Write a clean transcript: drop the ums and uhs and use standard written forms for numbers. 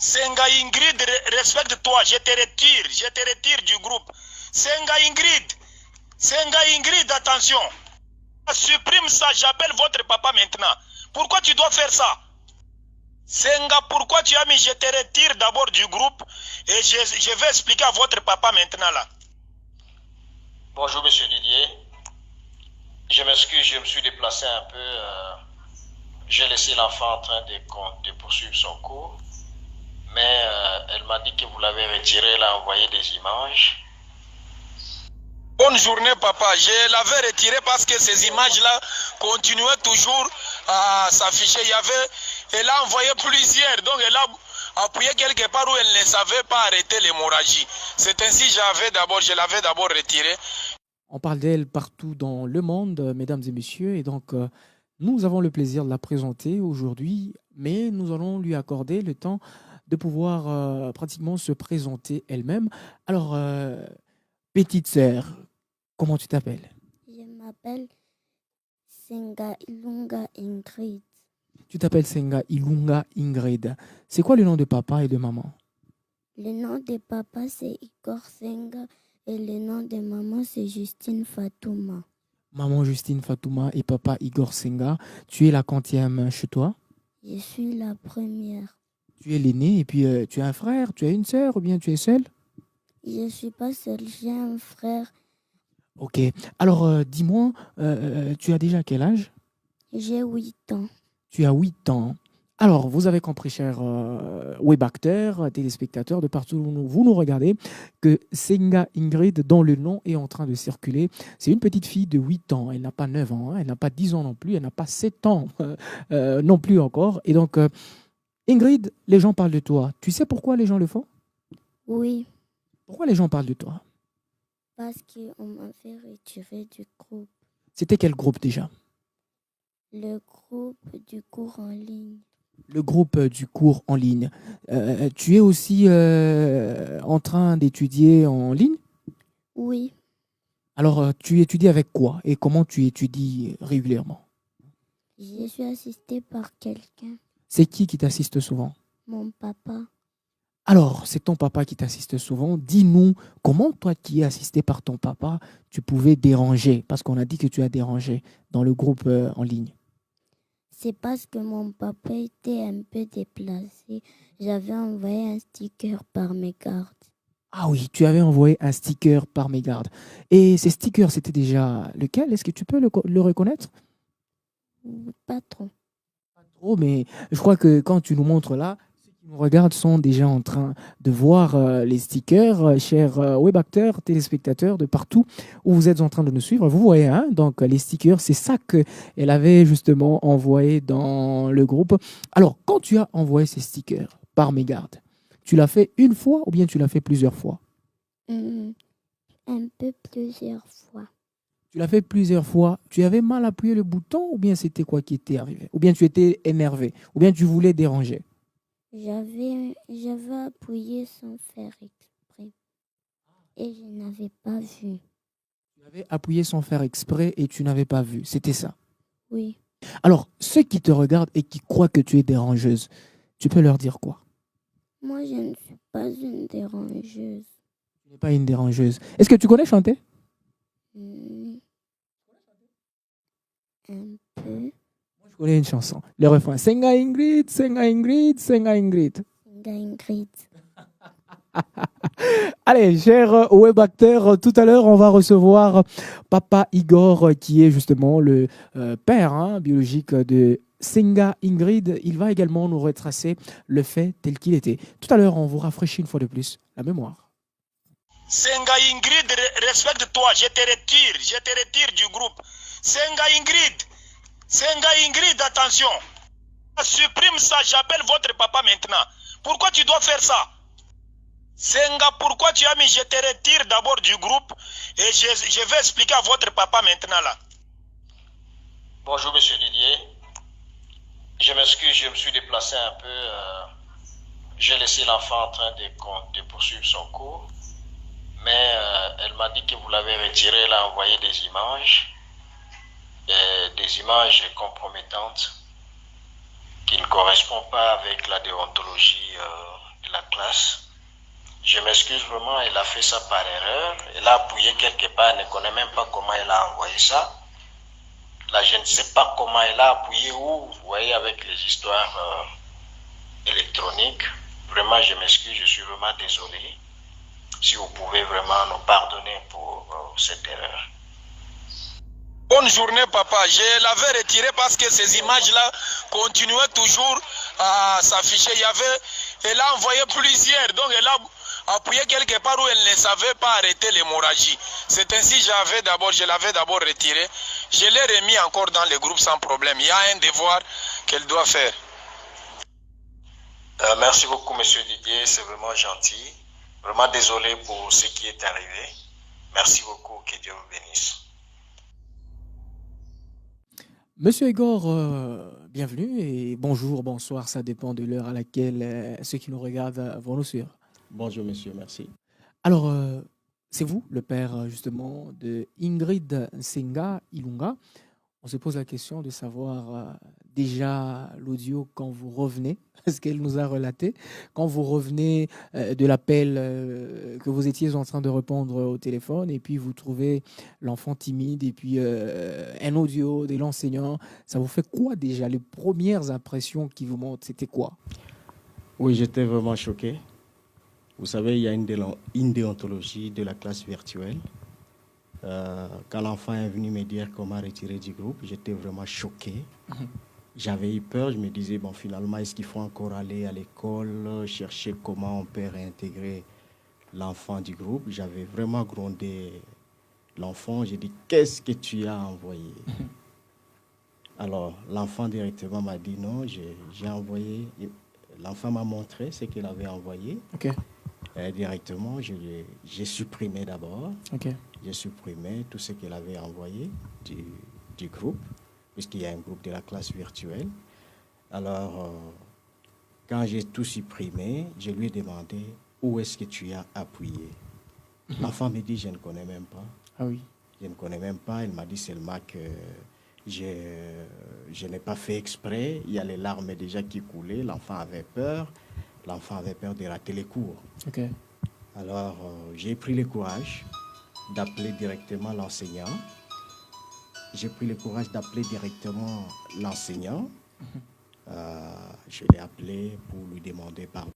Senga Ingrid, respecte-toi, je te retire du groupe. Senga Ingrid, attention. Supprime ça, j'appelle votre papa maintenant. Pourquoi tu dois faire ça? Senga, pourquoi tu as mis je te retire d'abord du groupe et je vais expliquer à votre papa maintenant là. Bonjour monsieur Didier. Je m'excuse, je me suis déplacé un peu. J'ai laissé l'enfant en train de poursuivre son cours. Mais elle m'a dit que vous l'avez retiré, elle a envoyé des images. Bonne journée papa, je l'avais retiré parce que ces images-là continuaient toujours à s'afficher. Elle a envoyé plusieurs, donc elle a appuyé quelque part où elle ne savait pas arrêter l'hémorragie. C'est ainsi que je l'avais d'abord retiré. On parle d'elle partout dans le monde, mesdames et messieurs, et donc nous avons le plaisir de la présenter aujourd'hui, mais nous allons lui accorder le temps de pouvoir pratiquement se présenter elle-même. Alors, petite sœur, comment tu t'appelles? Je m'appelle Senga Ilunga Ingrid. Tu t'appelles Senga Ilunga Ingrid. C'est quoi le nom de papa et de maman? Le nom de papa, c'est Igor Senga et le nom de maman, c'est Justine Fatouma. Maman Justine Fatouma et papa Igor Senga. Tu es la quantième chez toi? Je suis la première. Tu es l'aîné et puis tu as un frère, tu as une sœur ou bien tu es seule? Je ne suis pas seule, j'ai un frère. Ok. Alors, dis-moi, tu as déjà quel âge? J'ai 8 ans. Tu as 8 ans. Alors, vous avez compris, chers webacteurs, téléspectateurs, de partout où vous nous regardez, que Senga Ingrid, dont le nom est en train de circuler, c'est une petite fille de 8 ans. Elle n'a pas 9 ans, hein, elle n'a pas 10 ans non plus, elle n'a pas 7 ans non plus encore. Et donc, Ingrid, les gens parlent de toi. Tu sais pourquoi les gens le font? Oui. Pourquoi les gens parlent de toi? Parce qu'on m'a fait retirer du groupe. C'était quel groupe déjà? Le groupe du cours en ligne. Le groupe du cours en ligne. Tu es aussi en train d'étudier en ligne? Oui. Alors, tu étudies avec quoi et comment tu étudies régulièrement? Je suis assistée par quelqu'un. C'est qui t'assiste souvent? Mon papa. Alors, c'est ton papa qui t'assiste souvent. Dis-nous, comment toi qui es assisté par ton papa, tu pouvais déranger? Parce qu'on a dit que tu as dérangé dans le groupe en ligne. C'est parce que mon papa était un peu déplacé. J'avais envoyé un sticker par mes gardes. Ah oui, tu avais envoyé un sticker par mégarde. Et ces stickers, c'était déjà lequel? Est-ce que tu peux le reconnaître? Pas trop. Pas trop, mais je crois que quand tu nous montres là, ceux qui nous regardent sont déjà en train de voir les stickers, chers webacteurs, téléspectateurs de partout où vous êtes en train de nous suivre. Vous voyez, hein, donc les stickers, c'est ça qu'elle avait justement envoyé dans le groupe. Alors, quand tu as envoyé ces stickers par mégarde, tu l'as fait une fois ou bien tu l'as fait plusieurs fois? Un peu plusieurs fois. Tu l'as fait plusieurs fois. Tu avais mal appuyé le bouton ou bien c'était quoi qui était arrivé? Ou bien tu étais énervé? Ou bien tu voulais déranger? J'avais appuyé sans faire exprès. Et je n'avais pas vu. Tu avais appuyé sans faire exprès et tu n'avais pas vu. C'était ça? Oui. Alors, ceux qui te regardent et qui croient que tu es dérangeuse, tu peux leur dire quoi? Moi, je ne suis pas une dérangeuse. Tu n'es pas une dérangeuse. Est-ce que tu connais chanter? Un peu. Moi, je connais une chanson. Le refrain. Senga Ingrid, Senga Ingrid, Senga Ingrid. Senga Ingrid. Allez, chers webacteurs, tout à l'heure, on va recevoir Papa Igor, qui est justement le père biologique de Senga Ingrid. Il va également nous retracer le fait tel qu'il était. Tout à l'heure, on vous rafraîchit une fois de plus la mémoire. Senga Ingrid, respecte-toi, je te retire du groupe. Senga Ingrid, attention. Supprime ça, j'appelle votre papa maintenant. Pourquoi tu dois faire ça? Senga, pourquoi tu as mis je te retire d'abord du groupe et je vais expliquer à votre papa maintenant là. Bonjour monsieur Didier. Je m'excuse, je me suis déplacé un peu. J'ai laissé l'enfant en train de poursuivre son cours. Mais elle m'a dit que vous l'avez retiré, elle a envoyé des images compromettantes qui ne correspondent pas avec la déontologie classe. Je m'excuse vraiment, elle a fait ça par erreur. Elle a appuyé quelque part, elle ne connaît même pas comment elle a envoyé ça. Là, je ne sais pas comment elle a appuyé où, vous voyez, avec les histoires électroniques. Vraiment, je m'excuse, je suis vraiment désolé. Si vous pouvez vraiment nous pardonner pour cette erreur. Bonne journée, papa. Je l'avais retiré parce que ces images-là continuaient toujours à s'afficher. Elle a envoyé plusieurs, donc elle a appuyé quelque part où elle ne savait pas arrêter l'hémorragie. C'est ainsi que je l'avais d'abord retiré. Je l'ai remis encore dans le groupe sans problème. Il y a un devoir qu'elle doit faire. Merci beaucoup, monsieur Didier. C'est vraiment gentil. Vraiment désolé pour ce qui est arrivé. Merci beaucoup. Que Dieu vous bénisse. Monsieur Igor, bienvenue et bonjour, bonsoir, ça dépend de l'heure à laquelle ceux qui nous regardent vont nous suivre. Bonjour monsieur, merci. Alors, c'est vous, le père justement de Ingrid Nsenga Ilunga. On se pose la question de savoir déjà l'audio quand vous revenez, ce qu'elle nous a relaté, quand vous revenez de l'appel que vous étiez en train de répondre au téléphone et puis vous trouvez l'enfant timide et puis un audio de l'enseignant. Ça vous fait quoi déjà? Les premières impressions qui vous montrent, c'était quoi? Oui, j'étais vraiment choqué. Vous savez, il y a une déontologie de la classe virtuelle. Quand l'enfant est venu me dire comment retirer du groupe, j'étais vraiment choqué. J'avais eu peur, je me disais, bon, finalement, est-ce qu'il faut encore aller à l'école, chercher comment on peut réintégrer l'enfant du groupe? J'avais vraiment grondé l'enfant, j'ai dit, qu'est-ce que tu as envoyé? Alors, l'enfant directement m'a dit, non, j'ai envoyé, l'enfant m'a montré ce qu'il avait envoyé. Ok. Directement, j'ai supprimé d'abord. Ok. J'ai supprimé tout ce qu'elle avait envoyé du groupe, puisqu'il y a un groupe de la classe virtuelle. Alors, quand j'ai tout supprimé, je lui ai demandé où est-ce que tu as appuyé. L'enfant me dit, je ne connais même pas. Ah oui. Je ne connais même pas. Elle m'a dit seulement que je n'ai pas fait exprès. Il y a les larmes déjà qui coulaient. L'enfant avait peur. L'enfant avait peur de rater les cours. Ok. Alors, j'ai pris le courage d'appeler directement l'enseignant. J'ai pris le courage d'appeler directement l'enseignant. Je l'ai appelé pour lui demander pardon.